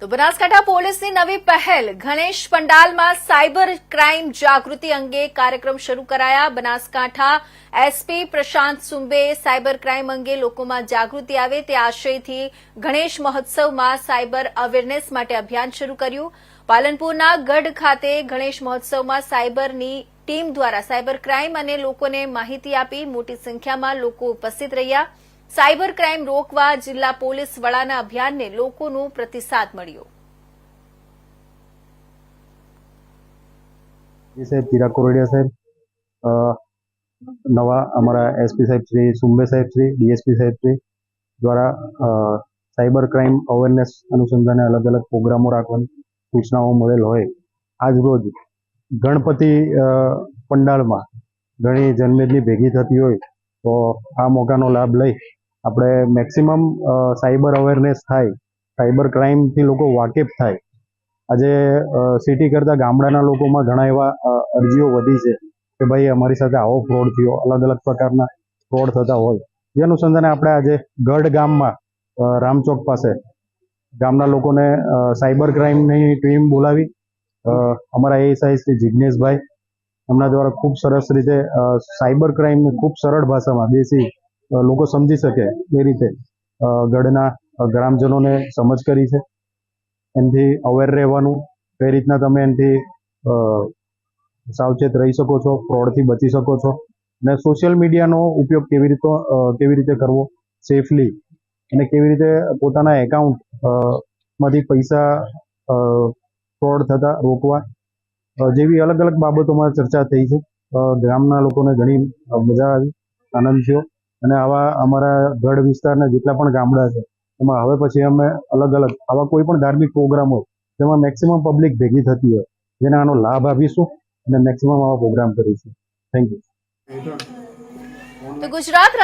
તો બનાસકાંઠા પોલીસની નવી પહેલ ગણેશ પંડાલમાં સાયબર ક્રાઇમ જાગૃતિ અંગે કાર્યક્રમ શરૂ કરાયા। બનાસકાંઠા એસપી પ્રશાંત સુંબે સાયબર ક્રાઇમ અંગે લોકોમાં જાગૃતિ આવે તે આશયથી ગણેશ મહોત્સવમાં સાયબર અવેરનેસ માટે અભિયાન શરૂ કર્યું। પાલનપુરના ગઢ ખાતે ગણેશ મહોત્સવમાં સાયબરની ટીમ દ્વારા સાયબર ક્રાઇમ અને લોકોને માહિતી આપી મોટી સંખ્યામાં લોકો ઉપસ્થિત રહ્યા। સાયબર ક્રાઇમ રોકવા જિલ્લા પોલીસ વડાના અભિયાનને લોકોનો પ્રતિસાદ મળ્યો। સાહેબ ચિરાગ કોરડિયા સાહેબ, નવા અમારા એસપી સાહેબ શ્રી સુંબે સાહેબ શ્રી ડીએસપી સાહેબ શ્રી દ્વારા સાયબર ક્રાઇમ અવેરનેસ અનુસંધાને અલગ અલગ પ્રોગ્રામો રાખવાની સૂચનાઓ મળેલ હોય આજ રોજ ગણપતિ પંડાળમાં ઘણી જનમેદની ભેગી થતી હોય તો આ મોકાનો લાભ લઈ આપણે મેક્સિમમ સાયબર અવેરનેસ થાય, સાયબર ક્રાઇમથી લોકો વાકેફ થાય। આજે સિટી કરતાં ગામડાના લોકોમાં ઘણા એવા અરજીઓ વધી છે કે ભાઈ અમારી સાથે આવો ફ્રોડ થયો, અલગ અલગ પ્રકારના ફ્રોડ થતા હોય। જે અનુસંધાને આપણે આજે ગઢ ગામમાં રામચોક પાસે ગામના લોકોને સાયબર ક્રાઇમની ટીમ બોલાવી અમારા એએસઆઈ શ્રી જિજ્ઞેશભાઈ એમના દ્વારા ખૂબ સરસ રીતે સાયબર ક્રાઇમને ખૂબ સરળ ભાષામાં દેશી લોકો સમજી શકે એ રીતે ગઢના ગ્રામજનોને સમજ કરી છે। એનાથી અવેર રહેવાનું, કઈ રીતના તમે એનાથી સાવચેત રહી શકો છો, ફ્રોડથી બચી શકો છો અને સોશિયલ મીડિયાનો ઉપયોગ કેવી રીતે કરવો સેફલી અને કેવી રીતે પોતાના એકાઉન્ટમાંથી પૈસા ફ્રોડ થતા રોકવા જેવી અલગ અલગ બાબતોમાં ચર્ચા થઈ છે। ગામના લોકોને ઘણી મજા આવી, આનંદ થયો અને આવા અમારા ગઢ વિસ્તારના જેટલા પણ ગામડા છે એમાં હવે પછી અમે અલગ અલગ આવા કોઈ પણ ધાર્મિક પ્રોગ્રામ હોય જેમાં મેક્સિમમ પબ્લિક ભેગી થતી હોય જેને આનો લાભ આપીશું અને મેક્સિમમ આવા પ્રોગ્રામ કરીશું। Thank you. તો ગુજરાત